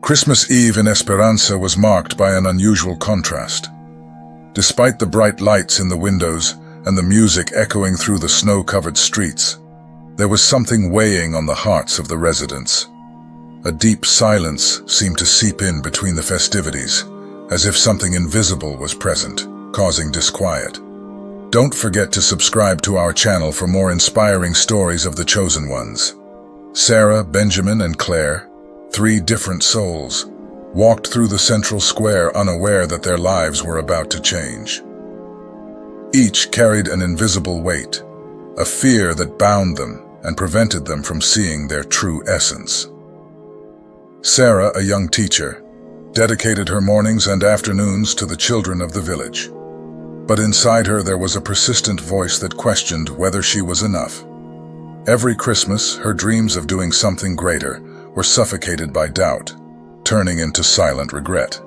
Christmas Eve in Esperança was marked by an unusual contrast. Despite the bright lights in the windows and the music echoing through the snow-covered streets, there was something weighing on the hearts of the residents. A deep silence seemed to seep in between the festivities, as if something invisible was present, causing disquiet. Don't forget to subscribe to our channel for more inspiring stories of the chosen ones. Sarah, Benjamin, and Claire, three different souls, walked through the central square unaware that their lives were about to change. Each carried an invisible weight, a fear that bound them and prevented them from seeing their true essence. Sarah, a young teacher, dedicated her mornings and afternoons to the children of the village. But inside her there was a persistent voice that questioned whether she was enough. Every Christmas, her dreams of doing something greater were suffocated by doubt, turning into silent regret.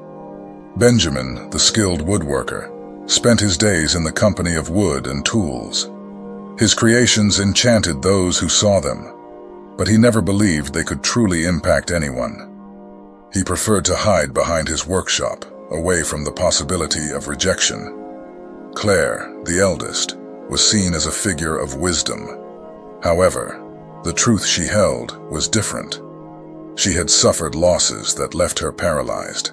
Benjamin, the skilled woodworker, spent his days in the company of wood and tools. His creations enchanted those who saw them, but he never believed they could truly impact anyone. He preferred to hide behind his workshop, away from the possibility of rejection. Claire, the eldest, was seen as a figure of wisdom. However, the truth she held was different. She had suffered losses that left her paralyzed.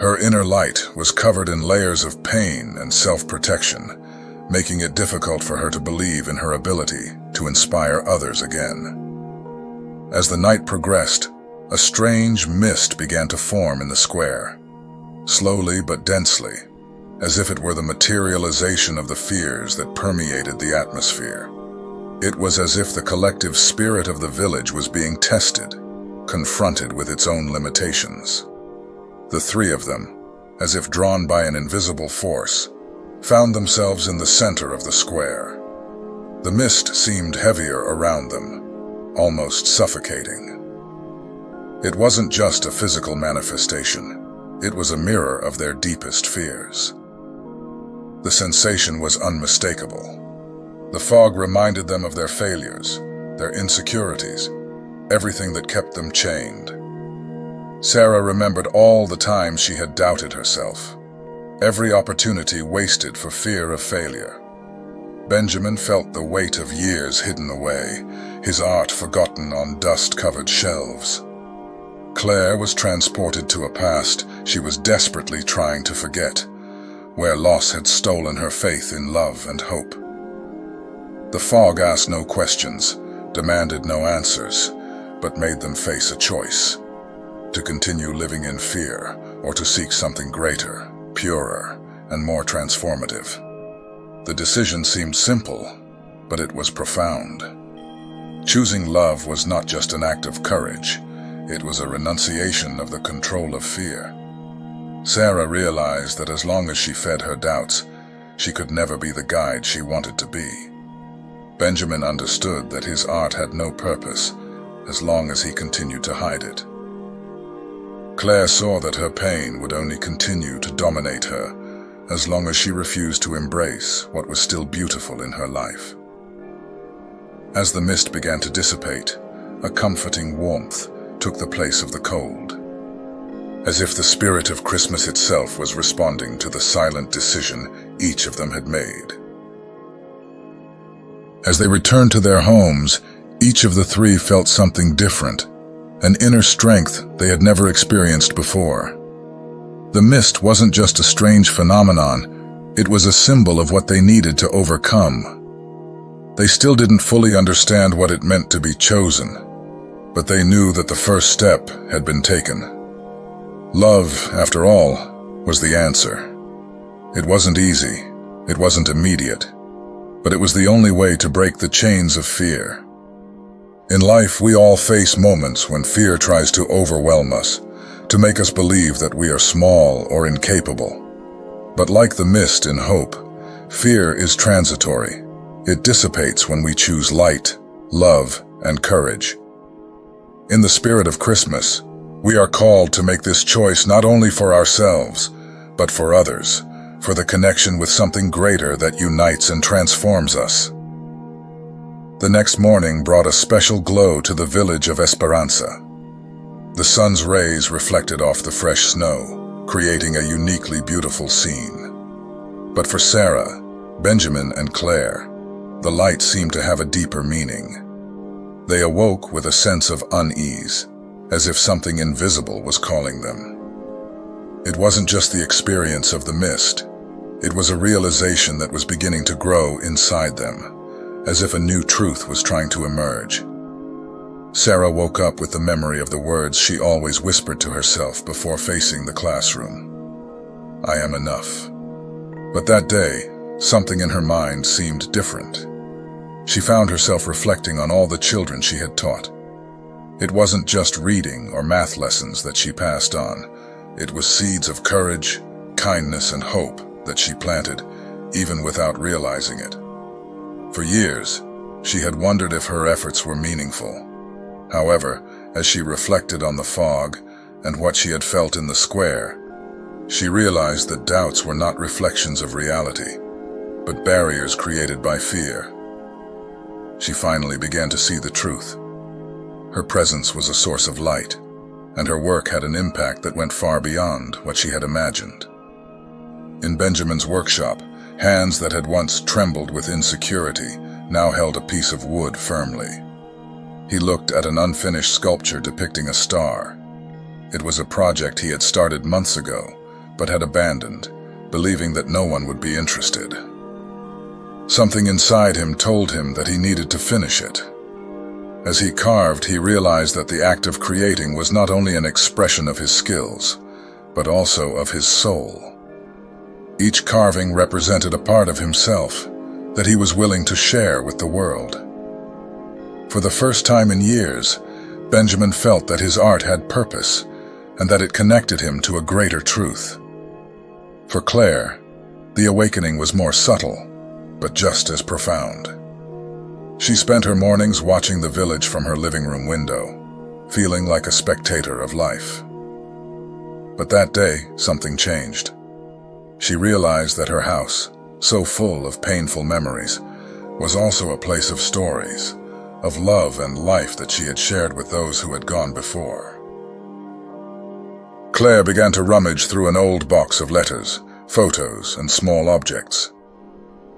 Her inner light was covered in layers of pain and self-protection, making it difficult for her to believe in her ability to inspire others again. As the night progressed, a strange mist began to form in the square, slowly but densely, as if it were the materialization of the fears that permeated the atmosphere. It was as if the collective spirit of the village was being tested, confronted with its own limitations. The three of them, as if drawn by an invisible force, found themselves in the center of the square. The mist seemed heavier around them, almost suffocating. It wasn't just a physical manifestation, it was a mirror of their deepest fears. The sensation was unmistakable. The fog reminded them of their failures, their insecurities, everything that kept them chained. Sarah remembered all the times she had doubted herself, every opportunity wasted for fear of failure. Benjamin felt the weight of years hidden away, his art forgotten on dust-covered shelves. Claire was transported to a past she was desperately trying to forget, where loss had stolen her faith in love and hope. The fog asked no questions, demanded no answers, but made them face a choice: to continue living in fear or to seek something greater, purer, and more transformative. The decision seemed simple, but it was profound. Choosing love was not just an act of courage, it was a renunciation of the control of fear. Sarah realized that as long as she fed her doubts, she could never be the guide she wanted to be. Benjamin understood that his art had no purpose as long as he continued to hide it. Claire saw that her pain would only continue to dominate her as long as she refused to embrace what was still beautiful in her life. As the mist began to dissipate, a comforting warmth took the place of the cold, as if the spirit of Christmas itself was responding to the silent decision each of them had made. As they returned to their homes, each of the three felt something different, an inner strength they had never experienced before. The mist wasn't just a strange phenomenon, it was a symbol of what they needed to overcome. They still didn't fully understand what it meant to be chosen, but they knew that the first step had been taken. Love, after all, was the answer. It wasn't easy, it wasn't immediate, but it was the only way to break the chains of fear. In life, we all face moments when fear tries to overwhelm us, to make us believe that we are small or incapable. But like the mist in hope, fear is transitory. It dissipates when we choose light, love, and courage. In the spirit of Christmas, we are called to make this choice not only for ourselves, but for others, for the connection with something greater that unites and transforms us. The next morning brought a special glow to the village of Esperança. The sun's rays reflected off the fresh snow, creating a uniquely beautiful scene. But for Sarah, Benjamin, and Claire, the light seemed to have a deeper meaning. They awoke with a sense of unease, as if something invisible was calling them. It wasn't just the experience of the mist. It was a realization that was beginning to grow inside them, as if a new truth was trying to emerge. Sarah woke up with the memory of the words she always whispered to herself before facing the classroom. "I am enough." But that day, something in her mind seemed different. She found herself reflecting on all the children she had taught. It wasn't just reading or math lessons that she passed on. It was seeds of courage, kindness, and hope that she planted, even without realizing it. For years, she had wondered if her efforts were meaningful. However, as she reflected on the fog and what she had felt in the square, she realized that doubts were not reflections of reality, but barriers created by fear. She finally began to see the truth. Her presence was a source of light, and her work had an impact that went far beyond what she had imagined. In Benjamin's workshop, hands that had once trembled with insecurity now held a piece of wood firmly. He looked at an unfinished sculpture depicting a star. It was a project he had started months ago, but had abandoned, believing that no one would be interested. Something inside him told him that he needed to finish it. As he carved, he realized that the act of creating was not only an expression of his skills, but also of his soul. Each carving represented a part of himself that he was willing to share with the world. For the first time in years, Benjamin felt that his art had purpose and that it connected him to a greater truth. For Claire, the awakening was more subtle, but just as profound. She spent her mornings watching the village from her living room window, feeling like a spectator of life. But that day, something changed. She realized that her house, so full of painful memories, was also a place of stories, of love and life that she had shared with those who had gone before. Claire began to rummage through an old box of letters, photos, and small objects.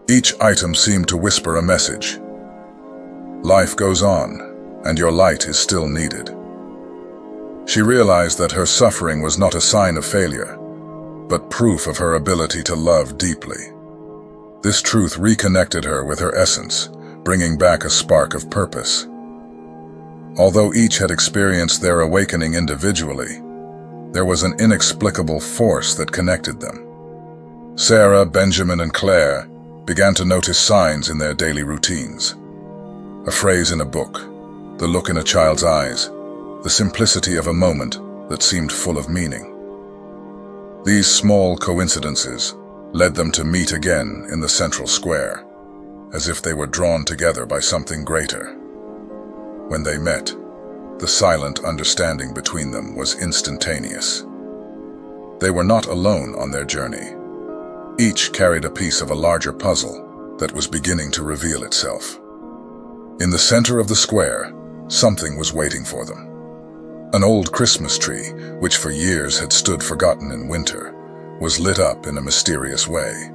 Each item seemed to whisper a message. Life goes on, and your light is still needed. She realized that her suffering was not a sign of failure, but proof of her ability to love deeply. This truth reconnected her with her essence, bringing back a spark of purpose. Although each had experienced their awakening individually, there was an inexplicable force that connected them. Sarah, Benjamin, and Claire began to notice signs in their daily routines. A phrase in a book, the look in a child's eyes, the simplicity of a moment that seemed full of meaning. These small coincidences led them to meet again in the central square, as if they were drawn together by something greater. When they met, the silent understanding between them was instantaneous. They were not alone on their journey. Each carried a piece of a larger puzzle that was beginning to reveal itself. In the center of the square, something was waiting for them. An old Christmas tree, which for years had stood forgotten in winter, was lit up in a mysterious way.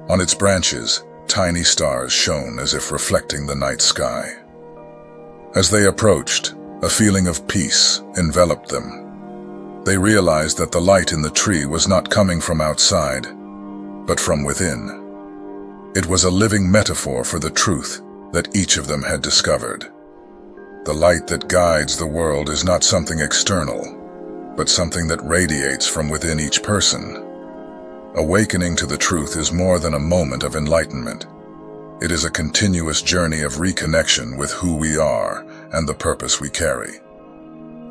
On its branches, tiny stars shone as if reflecting the night sky. As they approached, a feeling of peace enveloped them. They realized that the light in the tree was not coming from outside, but from within. It was a living metaphor for the truth that each of them had discovered. The light that guides the world is not something external, but something that radiates from within each person. Awakening to the truth is more than a moment of enlightenment. It is a continuous journey of reconnection with who we are and the purpose we carry.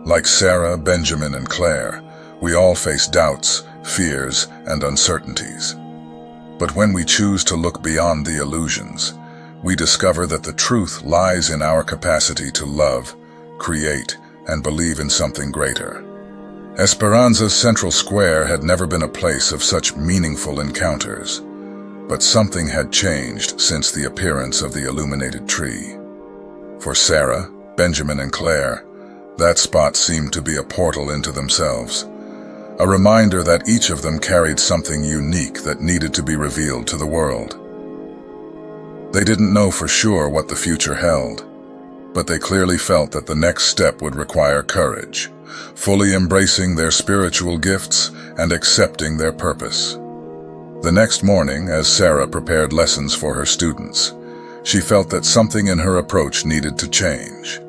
Like Sarah, Benjamin, and Claire, we all face doubts, fears, and uncertainties. But when we choose to look beyond the illusions, we discover that the truth lies in our capacity to love, create, and believe in something greater. Esperanza's central square had never been a place of such meaningful encounters, but something had changed since the appearance of the illuminated tree. For Sarah, Benjamin, and Claire, That spot seemed to be a portal into themselves, a reminder that each of them carried something unique that needed to be revealed to the world. They didn't know for sure what the future held, but they clearly felt that the next step would require courage, fully embracing their spiritual gifts and accepting their purpose. The next morning, as Sarah prepared lessons for her students, she felt that something in her approach needed to change.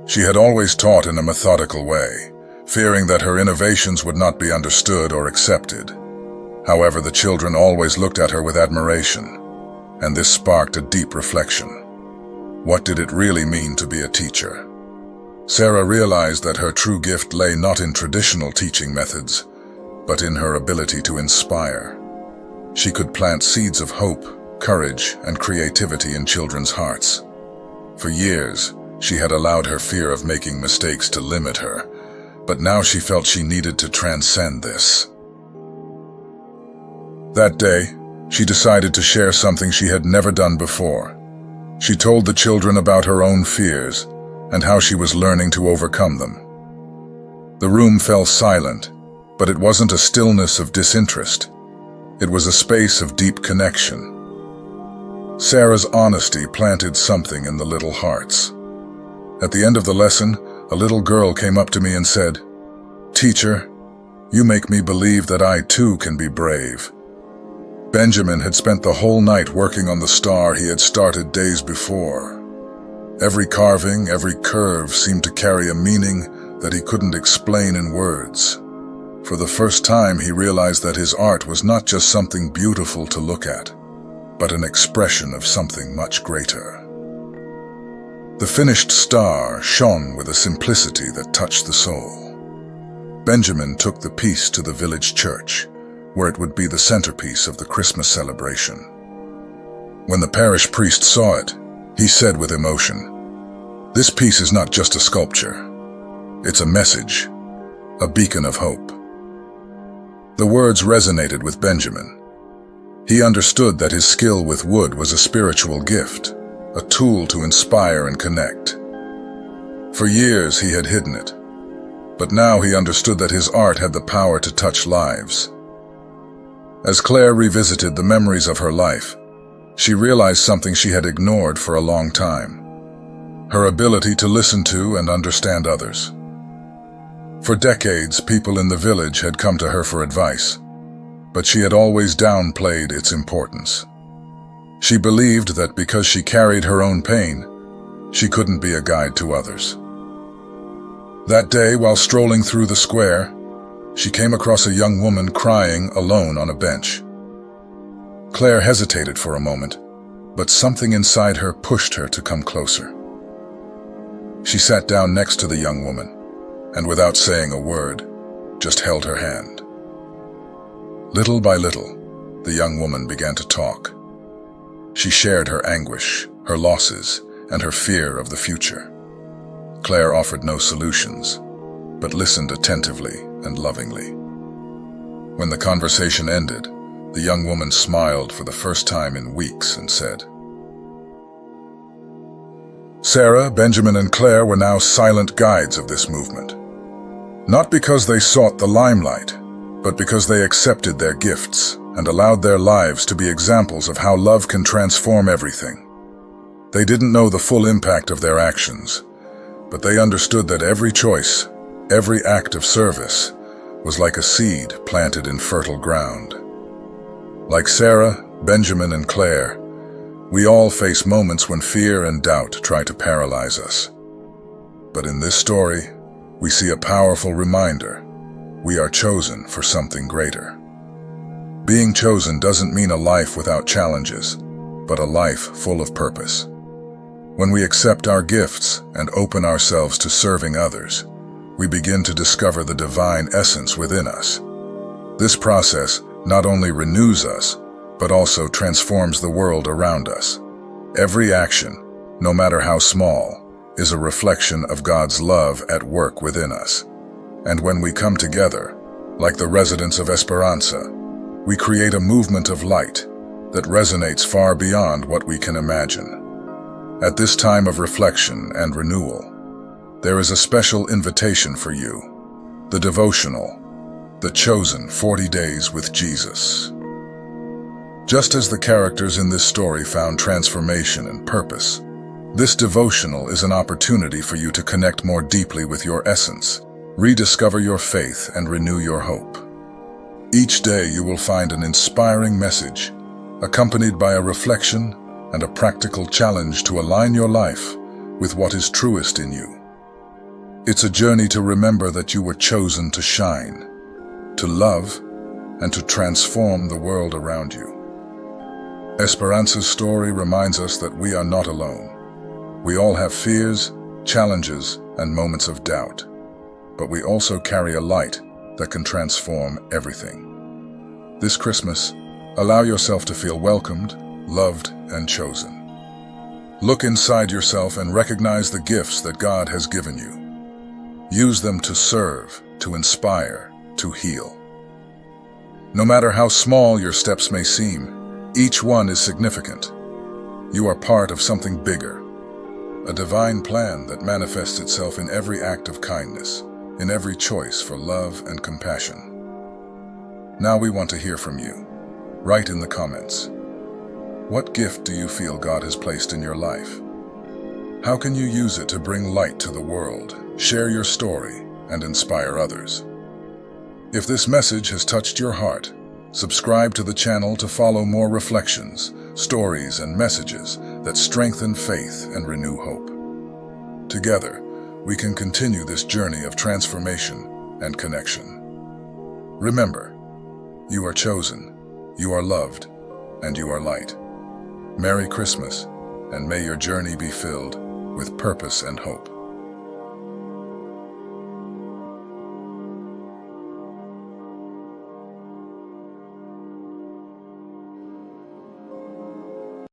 She had always taught in a methodical way, fearing that her innovations would not be understood or accepted. However, the children always looked at her with admiration, and this sparked a deep reflection. What did it really mean to be a teacher? Sarah realized that her true gift lay not in traditional teaching methods, but in her ability to inspire. She could plant seeds of hope, courage, and creativity in children's hearts. For years, she had allowed her fear of making mistakes to limit her, but now she felt she needed to transcend this. That day, she decided to share something she had never done before. She told the children about her own fears and how she was learning to overcome them. The room fell silent, but it wasn't a stillness of disinterest. It was a space of deep connection. Sarah's honesty planted something in the little hearts. At the end of the lesson, a little girl came up to me and said, "Teacher, you make me believe that I too can be brave." Benjamin had spent the whole night working on the star he had started days before. Every carving, every curve seemed to carry a meaning that he couldn't explain in words. For the first time, he realized that his art was not just something beautiful to look at, but an expression of something much greater. The finished star shone with a simplicity that touched the soul. Benjamin took the piece to the village church, where it would be the centerpiece of the Christmas celebration. When the parish priest saw it, he said with emotion, "This piece is not just a sculpture. It's a message, a beacon of hope." The words resonated with Benjamin. He understood that his skill with wood was a spiritual gift, a tool to inspire and connect. For years he had hidden it, but now he understood that his art had the power to touch lives. As Claire revisited the memories of her life, she realized something she had ignored for a long time: her ability to listen to and understand others. For decades, people in the village had come to her for advice, but she had always downplayed its importance. She believed that because she carried her own pain, she couldn't be a guide to others. That day, while strolling through the square, she came across a young woman crying alone on a bench. Claire hesitated for a moment, but something inside her pushed her to come closer. She sat down next to the young woman, and without saying a word, just held her hand. Little by little, the young woman began to talk. She shared her anguish, her losses, and her fear of the future. Claire offered no solutions, but listened attentively and lovingly. When the conversation ended, the young woman smiled for the first time in weeks and said, Sarah, Benjamin, and Claire were now silent guides of this movement. Not because they sought the limelight, but because they accepted their gifts and allowed their lives to be examples of how love can transform everything. They didn't know the full impact of their actions, but they understood that every choice, every act of service, was like a seed planted in fertile ground. Like Sarah, Benjamin, and Claire, we all face moments when fear and doubt try to paralyze us. But in this story, we see a powerful reminder: we are chosen for something greater. Being chosen doesn't mean a life without challenges, but a life full of purpose. When we accept our gifts and open ourselves to serving others, we begin to discover the divine essence within us. This process not only renews us, but also transforms the world around us. Every action, no matter how small, is a reflection of God's love at work within us. And when we come together, like the residents of Esperança, we create a movement of light that resonates far beyond what we can imagine. At this time of reflection and renewal, there is a special invitation for you. The devotional, The Chosen 40 Days with Jesus. Just as the characters in this story found transformation and purpose, this devotional is an opportunity for you to connect more deeply with your essence, rediscover your faith, and renew your hope. Each day you will find an inspiring message, accompanied by a reflection and a practical challenge to align your life with what is truest in you. It's a journey to remember that you were chosen to shine, to love, and to transform the world around you. Esperance's story reminds us that we are not alone. We all have fears, challenges, and moments of doubt, but we also carry a light that can transform everything. This Christmas, allow yourself to feel welcomed, loved, and chosen. Look inside yourself and recognize the gifts that God has given you. Use them to serve, to inspire, to heal. No matter how small your steps may seem, each one is significant. You are part of something bigger, a divine plan that manifests itself in every act of kindness, in every choice for love and compassion. Now we want to hear from you. Write in the comments. What gift do you feel God has placed in your life? How can you use it to bring light to the world, share your story, and inspire others? If this message has touched your heart, subscribe to the channel to follow more reflections, stories, and messages that strengthen faith and renew hope. Together, we can continue this journey of transformation and connection. Remember, you are chosen, you are loved, and you are light. Merry Christmas, and may your journey be filled with purpose and hope.